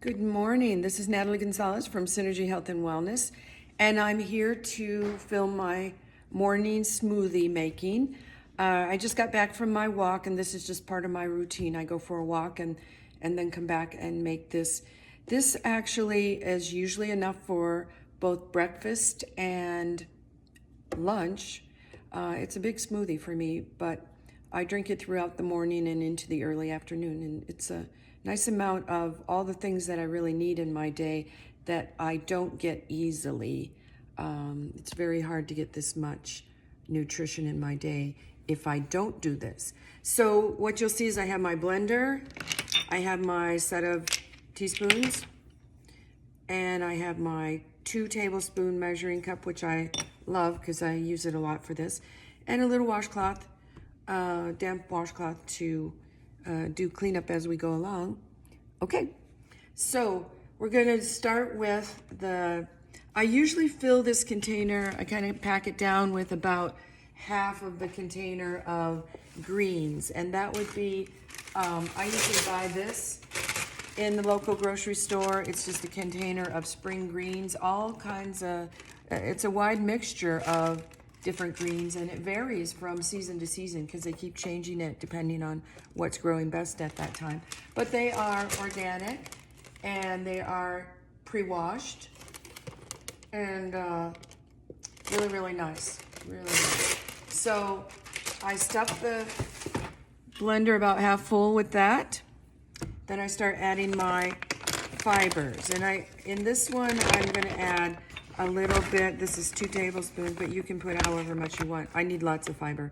Good morning. This is Natalie Gonzalez from Synergy Health and Wellness, and I'm here to film my morning smoothie making. I just got back from my walk, and this is just part of my routine. I go for a walk and then come back and make this. This actually is usually enough for both breakfast and lunch. It's a big smoothie for me, but I drink it throughout the morning and into the early afternoon, and it's a nice amount of all the things that I really need in my day that I don't get easily. It's very hard to get this much nutrition in my day if I don't do this. So what you'll see is I have my blender, I have my set of teaspoons, and I have my 2 tablespoon measuring cup, which I love because I use it a lot for this, and a little washcloth, damp washcloth to do cleanup as we go along. Okay, so we're gonna start with I usually fill this container, I kind of pack it down with about half of the container of greens, and that would be, I usually buy this in the local grocery store. It's just a container of spring greens, all kinds of, it's a wide mixture of different greens, and it varies from season to season because they keep changing it depending on what's growing best at that time. But they are organic and they are pre-washed and really, really nice, really nice. So I stuff the blender about half full with that. Then I start adding my fibers, and in this one I'm going to add a little bit. This is 2 tablespoons, but you can put however much you want. I need lots of fiber.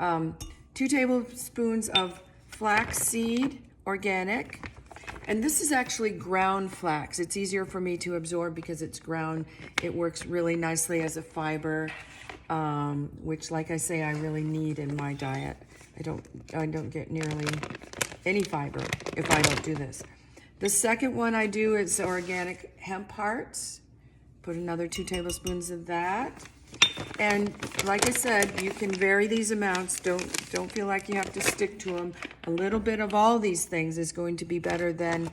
2 tablespoons of flaxseed, organic, and this is actually ground flax. It's easier for me to absorb because it's ground. It works really nicely as a fiber, which, like I say, I really need in my diet. I don't get nearly any fiber if I don't do this. The second one I do is organic hemp hearts. Put another 2 tablespoons of that. And like I said, you can vary these amounts. Don't feel like you have to stick to them. A little bit of all these things is going to be better than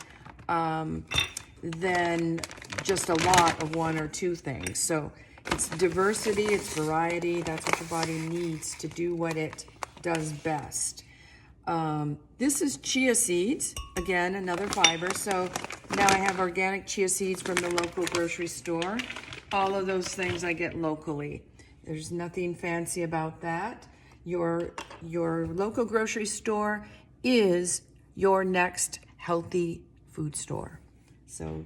just a lot of 1 or 2 things. So it's diversity, it's variety. That's what your body needs to do what it does best. This is chia seeds, again, another fiber. So now I have organic chia seeds from the local grocery store. All of those things I get locally. There's nothing fancy about that. Your local grocery store is your next healthy food store. So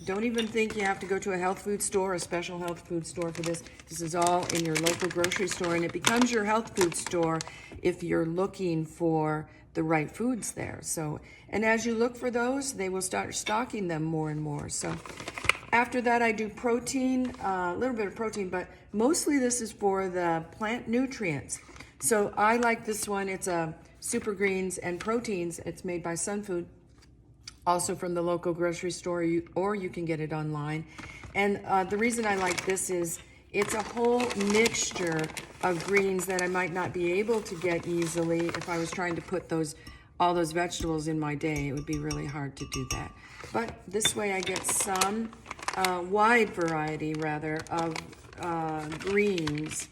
don't even think you have to go to a health food store, a special health food store for this. This is all in your local grocery store, and it becomes your health food store if you're looking for the right foods there. So, and as you look for those, they will start stocking them more and more. So after that, I do protein, a little bit of protein, but mostly this is for the plant nutrients. So I like this one. It's a Super Greens and Proteins. It's made by Sun Food, also from the local grocery store, or you can get it online. And the reason I like this is it's a whole mixture of greens that I might not be able to get easily if I was trying to put all those vegetables in my day. It would be really hard to do that. But this way I get some wide variety, rather, of greens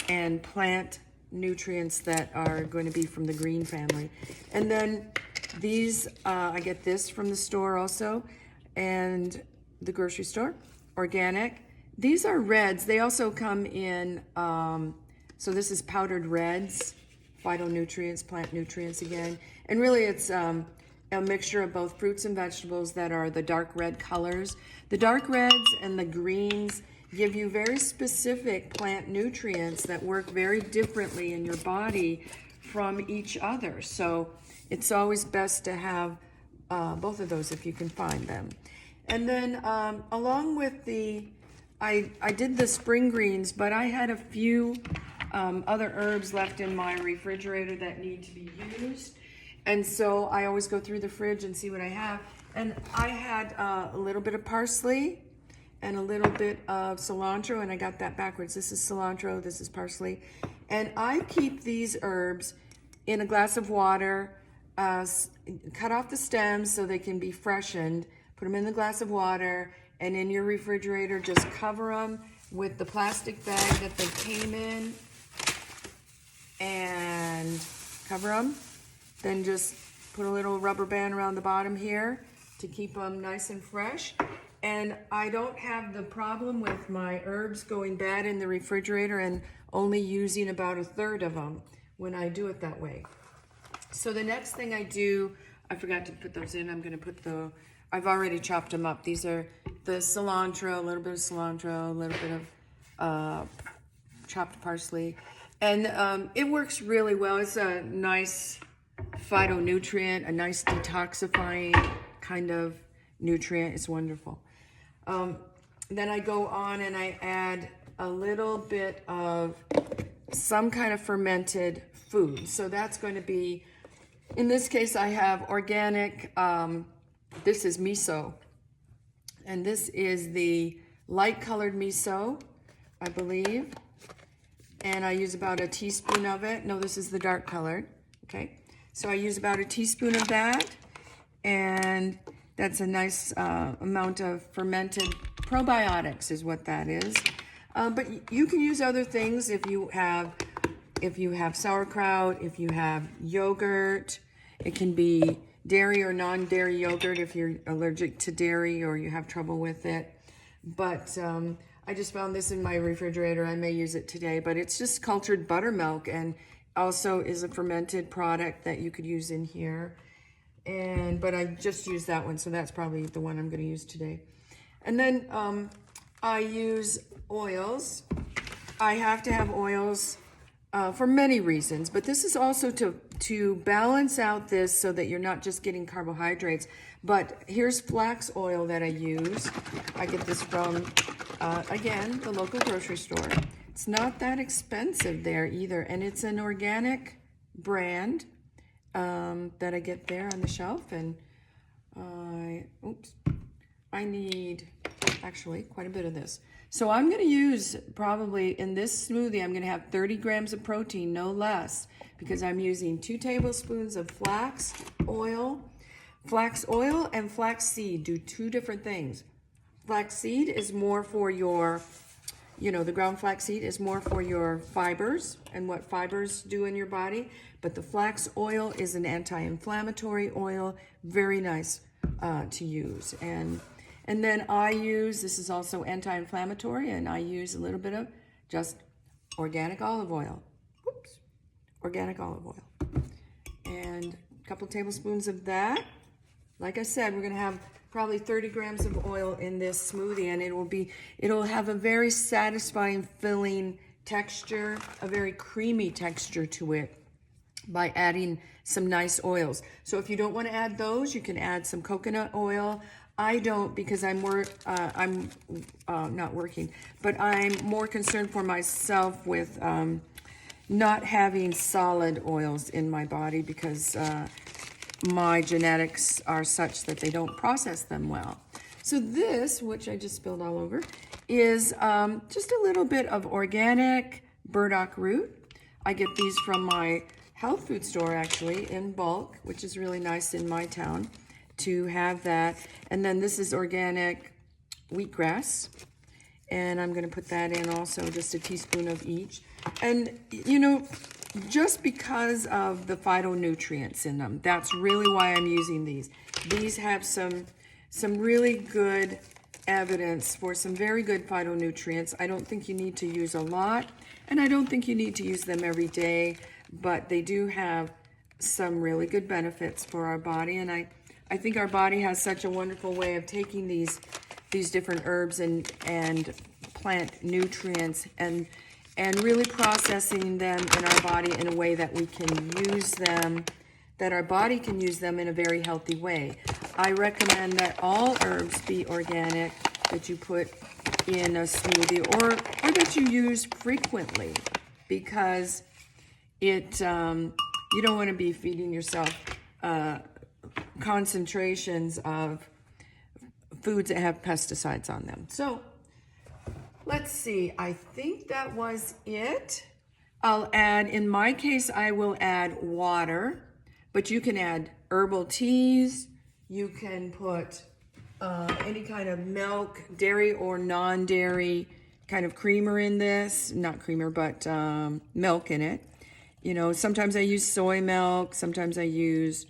and plant nutrients that are going to be from the green family. And then these, I get this from the store also, and the grocery store, organic. These are reds. They also come in, so this is powdered reds, phytonutrients, plant nutrients again. And really it's a mixture of both fruits and vegetables that are the dark red colors. The dark reds and the greens give you very specific plant nutrients that work very differently in your body from each other. So it's always best to have both of those if you can find them. And then along with I did the spring greens, but I had a few other herbs left in my refrigerator that need to be used. And so I always go through the fridge and see what I have. And I had a little bit of parsley and a little bit of cilantro, and I got that backwards. This is cilantro, this is parsley. And I keep these herbs in a glass of water, cut off the stems so they can be freshened put them in the glass of water, and in your refrigerator, just cover them with the plastic bag that they came in, and cover them. Then just put a little rubber band around the bottom here to keep them nice and fresh. And I don't have the problem with my herbs going bad in the refrigerator and only using about 1/3 of them when I do it that way. So the next thing I do, I forgot to put those in. I'm going to put I've already chopped them up. These are the cilantro, a little bit of cilantro, a little bit of chopped parsley. And it works really well. It's a nice phytonutrient, a nice detoxifying kind of nutrient. It's wonderful. Then I go on and I add a little bit of some kind of fermented food. So that's going to be, in this case, I have organic, this is miso. And this is the light colored miso, I believe. And I use about a teaspoon of it. No, this is the dark colored. Okay. So I use about a teaspoon of that. And that's a nice amount of fermented probiotics is what that is. But you can use other things if you have sauerkraut, if you have yogurt. It can be dairy or non-dairy yogurt if you're allergic to dairy or you have trouble with it. But I just found this in my refrigerator. I may use it today, but it's just cultured buttermilk and also is a fermented product that you could use in here. But I just used that one, so that's probably the one I'm going to use today. And then I use oils. I have to have oils for many reasons, but this is also to balance out this so that you're not just getting carbohydrates. But here's flax oil that I use. I get this from, again, the local grocery store. It's not that expensive there either, and it's an organic brand that I get there on the shelf. And I need actually quite a bit of this. So I'm going to use probably in this smoothie, I'm going to have 30 grams of protein, no less, because I'm using 2 tablespoons of flax oil. Flax oil and flax seed do 2 different things. Flax seed is more for your, the ground flax seed is more for your fibers and what fibers do in your body. But the flax oil is an anti-inflammatory oil, very nice to use. And then I use, this is also anti-inflammatory, and I use a little bit of just organic olive oil. Oops, organic olive oil. And a couple tablespoons of that. Like I said, we're going to have probably 30 grams of oil in this smoothie, and it'll have a very satisfying, filling texture, a very creamy texture to it by adding some nice oils. So if you don't want to add those, you can add some coconut oil. I don't, because I'm not working, but I'm more concerned for myself with not having solid oils in my body because my genetics are such that they don't process them well. So this, which I just spilled all over, is just a little bit of organic burdock root. I get these from my health food store actually in bulk, which is really nice in my town to have that. And then this is organic wheatgrass, and I'm going to put that in also, just a teaspoon of each. And just because of the phytonutrients in them, that's really why I'm using these. These have some really good evidence for some very good phytonutrients. I don't think you need to use a lot, and I don't think you need to use them every day, but they do have some really good benefits for our body. And I think our body has such a wonderful way of taking these different herbs and plant nutrients and really processing them in our body in a way that we can use them, that our body can use them in a very healthy way. I recommend that all herbs be organic, that you put in a smoothie or that you use frequently, because you don't want to be feeding yourself concentrations of foods that have pesticides on them. So let's see, I think that was it. I'll add, in my case, I will add water, but you can add herbal teas. You can put any kind of milk, dairy or non-dairy kind of creamer in this. Not creamer, but milk in it. You know, sometimes I use soy milk, sometimes I use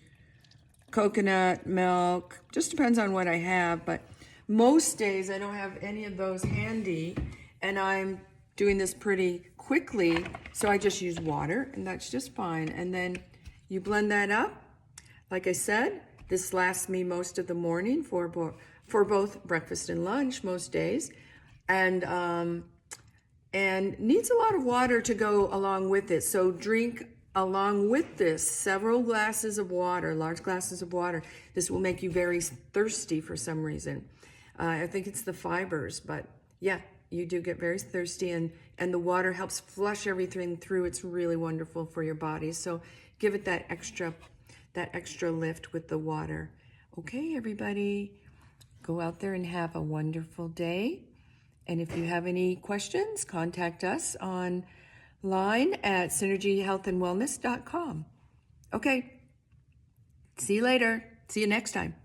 coconut milk. Just depends on what I have, but most days I don't have any of those handy, and I'm doing this pretty quickly, so I just use water, and that's just fine. And then you blend that up. Like I said, this lasts me most of the morning for both breakfast and lunch most days, and needs a lot of water to go along with it. So drink along with this several glasses of water, large glasses of water. This will make you very thirsty for some reason. I think it's the fibers, but yeah, you do get very thirsty, and the water helps flush everything through. It's really wonderful for your body. So give it that extra lift with the water. Okay, everybody, go out there and have a wonderful day. And if you have any questions, contact us online at synergyhealthandwellness.com. Okay, see you later. See you next time.